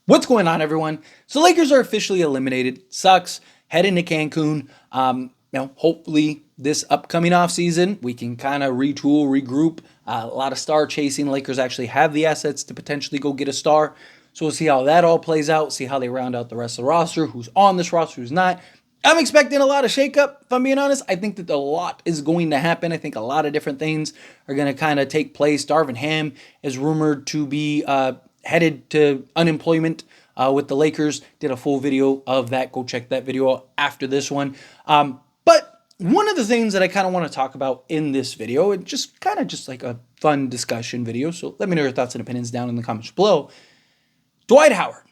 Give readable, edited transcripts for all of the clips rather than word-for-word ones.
What's going on, everyone? So Lakers are officially eliminated. Sucks. Heading to Cancun. Hopefully this upcoming offseason we can kind of retool, regroup. A lot of star chasing. Lakers actually have the assets to potentially go get a star. So we'll see how that all plays out. See how they round out the rest of the roster. Who's on this roster? Who's not? I'm expecting a lot of shakeup, if I'm being honest. I think that a lot is going to happen. I think a lot of different things are going to kind of take place. Darvin Ham is rumored to be headed to unemployment with the Lakers. Did a full video of that. Go check that video out after this one. But one of the things that I kind of want to talk about in this video, and just kind of just like a fun discussion video, so let me know your thoughts and opinions down in the comments below. Dwight Howard,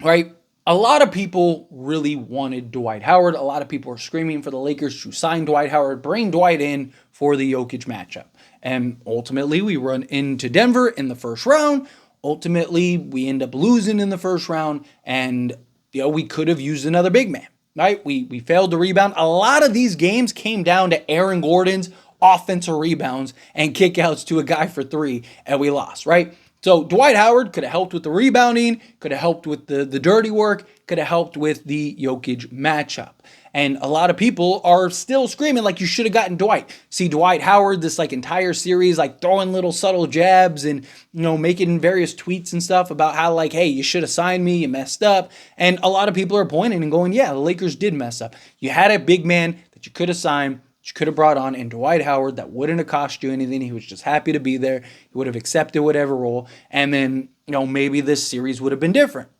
right? A lot of people really wanted Dwight Howard. A lot of people are screaming for the Lakers to sign Dwight Howard, bring Dwight in for the Jokic matchup. And ultimately, we run into Denver in the first round. Ultimately, we end up losing in the first round, and we could have used another big man, right? We failed to rebound. A lot of these games came down to Aaron Gordon's offensive rebounds and kickouts to a guy for three, and we lost, right? So Dwight Howard could have helped with the rebounding, could have helped with the dirty work, could have helped with the Jokic matchup. And a lot of people are still screaming like you should have gotten Dwight. See Dwight Howard this like entire series like throwing little subtle jabs and making various tweets and stuff about how like, hey, you should have signed me, you messed up. And a lot of people are pointing and going, yeah, the Lakers did mess up. You had a big man that you could have signed, you could have brought on, and Dwight Howard, that wouldn't have cost you anything. He was just happy to be there. He would have accepted whatever role, and then maybe this series would have been different.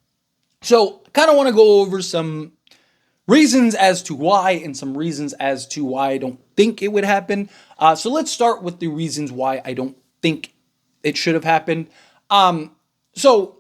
So I kind of want to go over some reasons as to why and some reasons as to why I don't think it would happen. So let's start with the reasons why I don't think it should have happened. So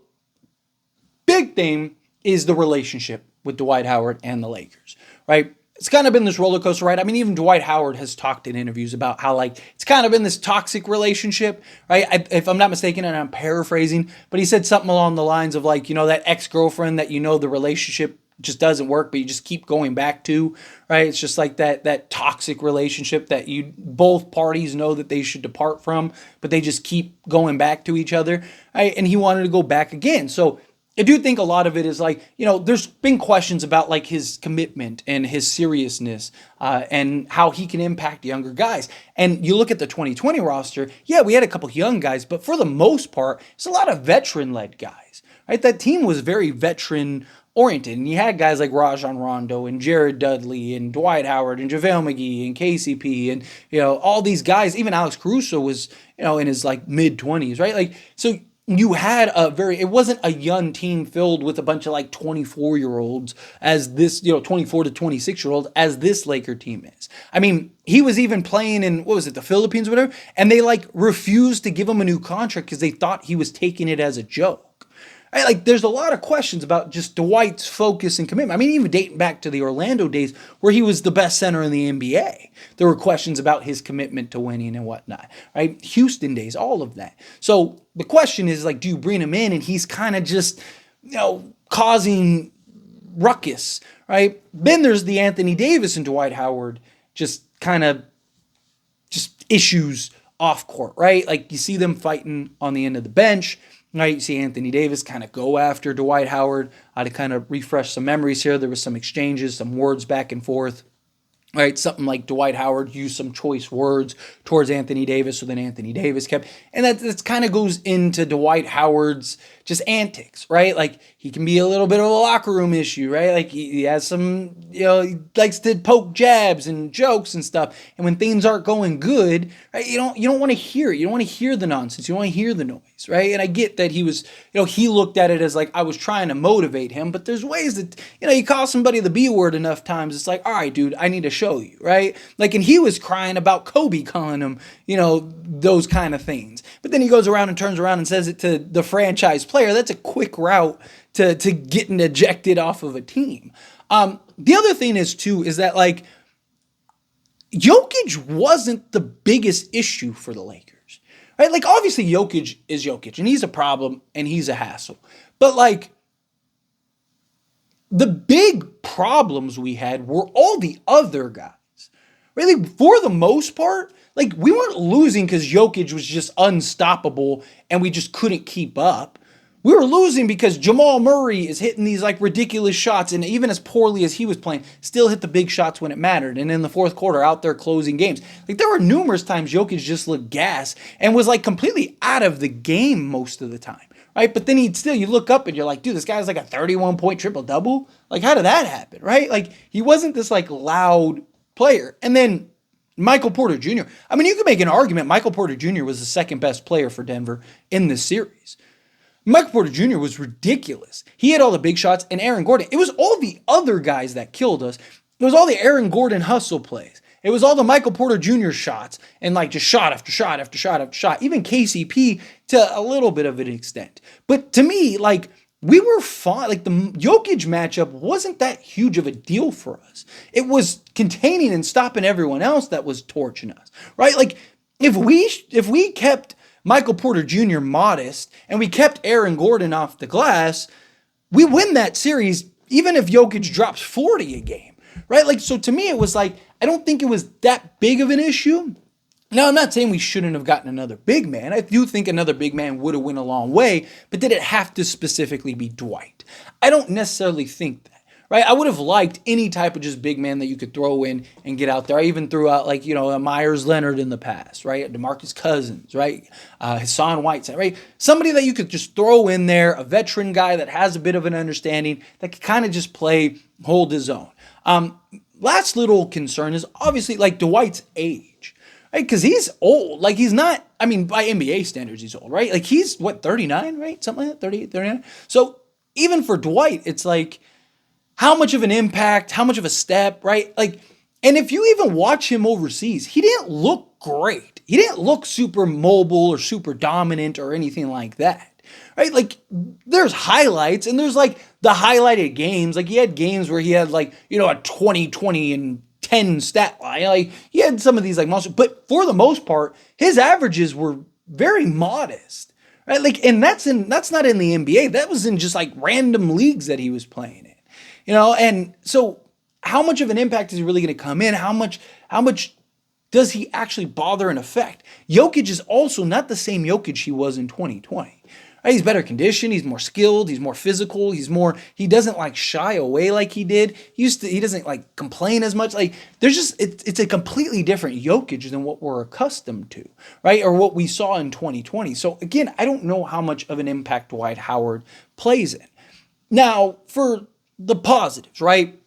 big thing is the relationship with Dwight Howard and the Lakers, right? It's kind of been this roller coaster ride. I mean, even Dwight Howard has talked in interviews about how like it's kind of been this toxic relationship, right? If I'm not mistaken, and I'm paraphrasing, but he said something along the lines of like, that ex-girlfriend that the relationship just doesn't work, but you just keep going back to, right? It's just like that toxic relationship that both parties know that they should depart from, but they just keep going back to each other, right? And he wanted to go back again. So I do think a lot of it is like, there's been questions about like his commitment and his seriousness and how he can impact younger guys. And you look at the 2020 roster, yeah, we had a couple young guys, but for the most part, it's a lot of veteran-led guys, right? That team was very veteran-oriented. And you had guys like Rajon Rondo and Jared Dudley and Dwight Howard and JaVale McGee and KCP and, all these guys. Even Alex Caruso was, in his like mid-20s, right? Like, so you had it wasn't a young team filled with a bunch of like 24-year-olds as this, 24 to 26-year-olds as this Laker team is. I mean, he was even playing in, what was it, the Philippines or whatever, and they like refused to give him a new contract because they thought he was taking it as a joke. Right? Like, there's a lot of questions about just Dwight's focus and commitment. I mean, even dating back to the Orlando days where he was the best center in the NBA. There were questions about his commitment to winning and whatnot, right? Houston days, all of that. So the question is, like, do you bring him in and he's kind of just, causing ruckus, right? Then there's the Anthony Davis and Dwight Howard just kind of just issues off court, right? Like, you see them fighting on the end of the bench. Right, you see Anthony Davis kind of go after Dwight Howard to kind of refresh some memories here. There was some exchanges, some words back and forth. Right, something like Dwight Howard used some choice words towards Anthony Davis, so then Anthony Davis kept, and that kind of goes into Dwight Howard's just antics, right? Like, he can be a little bit of a locker room issue, right? Like, he has some, he likes to poke jabs and jokes and stuff, and when things aren't going good, right, you don't want to hear it. You don't want to hear the nonsense. You don't want to hear the noise, right? And I get that he was, he looked at it as like I was trying to motivate him, but there's ways that, you call somebody the B word enough times, it's like, all right, dude, I need to show you, right? Like, and he was crying about Kobe calling him, those kind of things. But then he goes around and turns around and says it to the franchise player. That's a quick route to getting ejected off of a team. The other thing is that like Jokic wasn't the biggest issue for the Lakers, right? Like, obviously Jokic is Jokic and he's a problem and he's a hassle, but like the big problems we had were all the other guys. Really, for the most part, like, we weren't losing because Jokic was just unstoppable and we just couldn't keep up. we were losing because Jamal Murray is hitting these like ridiculous shots, and even as poorly as he was playing, still hit the big shots when it mattered. And in the fourth quarter, out there closing games, like there were numerous times Jokic just looked gas and was like completely out of the game most of the time, right? But then you look up and you're like, dude, this guy's like a 31-point triple double. Like, how did that happen, right? Like, he wasn't this like loud player. And then Michael Porter Jr. I mean, you could make an argument Michael Porter Jr. was the second best player for Denver in this series. Michael Porter Jr. was ridiculous. He had all the big shots, and Aaron Gordon. It was all the other guys that killed us. It was all the Aaron Gordon hustle plays. It was all the Michael Porter Jr. shots and like just shot after shot after shot after shot. Even KCP to a little bit of an extent. But to me, like, we were fine. Like, the Jokic matchup wasn't that huge of a deal for us. It was containing and stopping everyone else that was torching us, right? Like, if we kept Michael Porter Jr. modest and we kept Aaron Gordon off the glass, we win that series even if Jokic drops 40 a game, right? Like, so to me, it was like, I don't think it was that big of an issue. Now, I'm not saying we shouldn't have gotten another big man. I do think another big man would have went a long way, but did it have to specifically be Dwight? I don't necessarily think that, right? I would have liked any type of just big man that you could throw in and get out there. I even threw out, like, a Myers Leonard in the past, right? DeMarcus Cousins, right? Hassan Whiteside, right? Somebody that you could just throw in there, a veteran guy that has a bit of an understanding, that could kind of just hold his own. Last little concern is obviously like Dwight's age. Right, because he's old. Like, he's not, I mean, by NBA standards, he's old, right? Like, he's, 39, right? Something like that, 38, 39. So, even for Dwight, it's like, how much of an impact, how much of a step, right? Like, and if you even watch him overseas, he didn't look great. He didn't look super mobile or super dominant or anything like that, right? Like, there's highlights, and there's, like, the highlighted games. Like, he had games where he had, like, a 20, 20, and 10 stat line. Like, he had some of these like monsters, but for the most part, his averages were very modest, right? Like, and that's not in the NBA. That was in just like random leagues that he was playing in, and so how much of an impact is he really going to come in? How much does he actually bother and affect? Jokic is also not the same Jokic he was in 2020. Right? He's better conditioned. He's more skilled. He's more physical. He doesn't like shy away like he did. He doesn't like complain as much. Like, it's a completely different Jokic than what we're accustomed to, right? Or what we saw in 2020. So again, I don't know how much of an impact Dwight Howard plays in. Now, for the positives, right?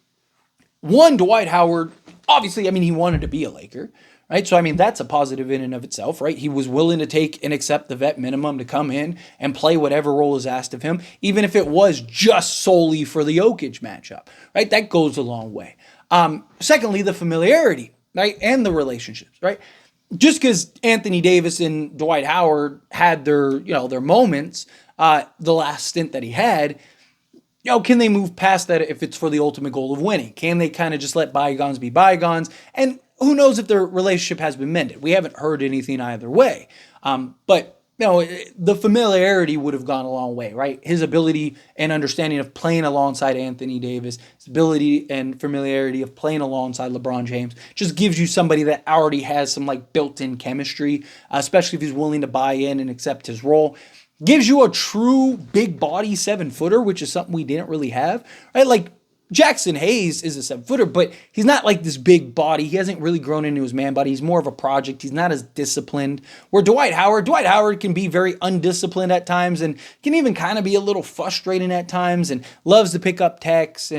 One, Dwight Howard, obviously, I mean, he wanted to be a Laker. Right? So, I mean, that's a positive in and of itself, right? He was willing to take and accept the vet minimum to come in and play whatever role is asked of him, even if it was just solely for the Jokic matchup, right? That goes a long way. Secondly, the familiarity, right? And the relationships, right? Just because Anthony Davis and Dwight Howard had their moments, the last stint that he had, can they move past that if it's for the ultimate goal of winning? Can they kind of just let bygones be bygones? And who knows if their relationship has been mended? We haven't heard anything either way. But the familiarity would have gone a long way, right? His ability and understanding of playing alongside Anthony Davis, his ability and familiarity of playing alongside LeBron James, just gives you somebody that already has some like built-in chemistry, especially if he's willing to buy in and accept his role. Gives you a true big body 7-footer, which is something we didn't really have, right? Like, Jackson Hayes is a 7-footer, but he's not like this big body. He hasn't really grown into his man body. He's more of a project. He's not as disciplined. Where Dwight Howard can be very undisciplined at times and can even kind of be a little frustrating at times and loves to pick up texts.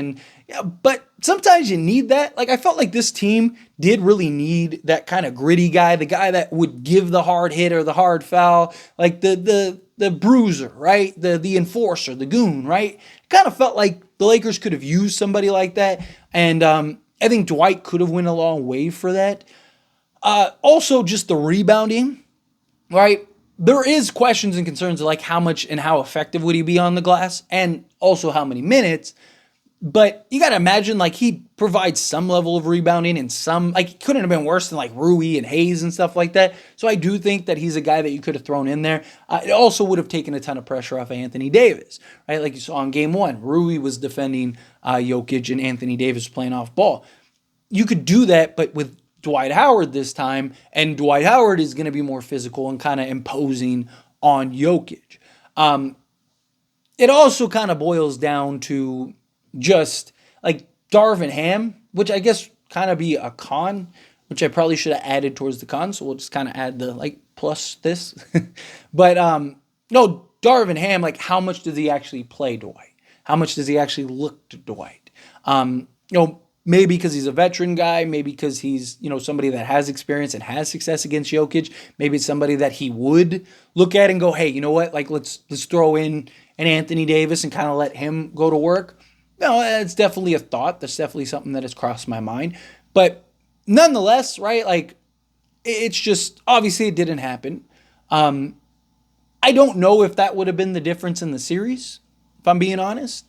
But sometimes you need that. Like, I felt like this team did really need that kind of gritty guy, the guy that would give the hard hit or the hard foul, like the bruiser, right? The enforcer, the goon, right? Kind of felt like the Lakers could have used somebody like that. And I think Dwight could have went a long way for that. Also, just the rebounding, right? There is questions and concerns of like how much and how effective would he be on the glass and also how many minutes. But you got to imagine, like, he provides some level of rebounding and some, like, it couldn't have been worse than, like, Rui and Hayes and stuff like that. So I do think that he's a guy that you could have thrown in there. It also would have taken a ton of pressure off of Anthony Davis, right? Like you saw in game one, Rui was defending Jokic and Anthony Davis playing off ball. You could do that, but with Dwight Howard this time, and Dwight Howard is going to be more physical and kind of imposing on Jokic. it also kind of boils down to just like Darvin Ham, which I guess kind of be a con, which I probably should have added towards the con. So we'll just kind of add the like plus this. But no, Darvin Ham, like how much does he actually play Dwight? How much does he actually look to Dwight? Maybe because he's a veteran guy, maybe because he's, somebody that has experience and has success against Jokic. Maybe it's somebody that he would look at and go, hey, you know what? Like let's throw in an Anthony Davis and kind of let him go to work. No, it's definitely a thought. That's definitely something that has crossed my mind. But nonetheless, right? Like it's just obviously it didn't happen. I don't know if that would have been the difference in the series, if I'm being honest.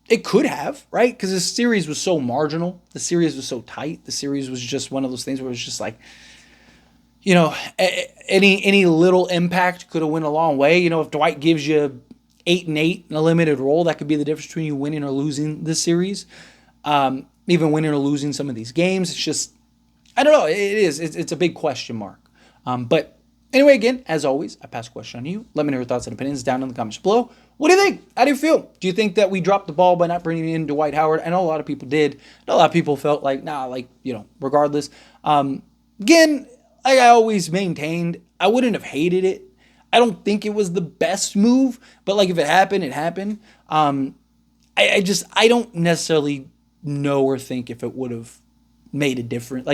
It could have, right? Because this series was so marginal. The series was so tight. The series was just one of those things where it was just like, any little impact could have went a long way. If Dwight gives you 8-8 in a limited role, that could be the difference between you winning or losing this series. Even winning or losing some of these games. It's just, I don't know. It's a big question mark. But anyway, again, as always, I pass the question on to you. Let me know your thoughts and opinions down in the comments below. What do you think? How do you feel? Do you think that we dropped the ball by not bringing in Dwight Howard? I know a lot of people did. A lot of people felt like, regardless. Again, like I always maintained, I wouldn't have hated it. I don't think it was the best move, but like if it happened, it happened. I don't necessarily know or think if it would have made a difference.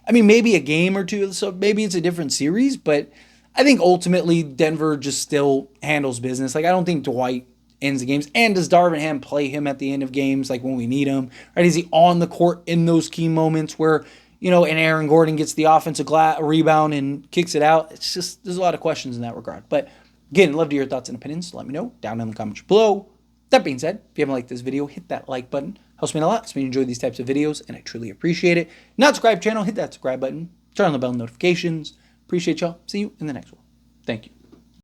Maybe a game or two, so maybe it's a different series, but I think ultimately Denver just still handles business. Like I don't think Dwight ends the games. And does Darvin Ham play him at the end of games, like when we need him? Right? Is he on the court in those key moments where, and Aaron Gordon gets the offensive rebound and kicks it out? It's just, there's a lot of questions in that regard. But again, love to hear your thoughts and opinions. Let me know down in the comments below. That being said, if you haven't liked this video, hit that like button. Helps me a lot. It's me enjoy these types of videos, and I truly appreciate it. Not subscribe channel, hit that subscribe button. Turn on the bell notifications. Appreciate y'all. See you in the next one. Thank you.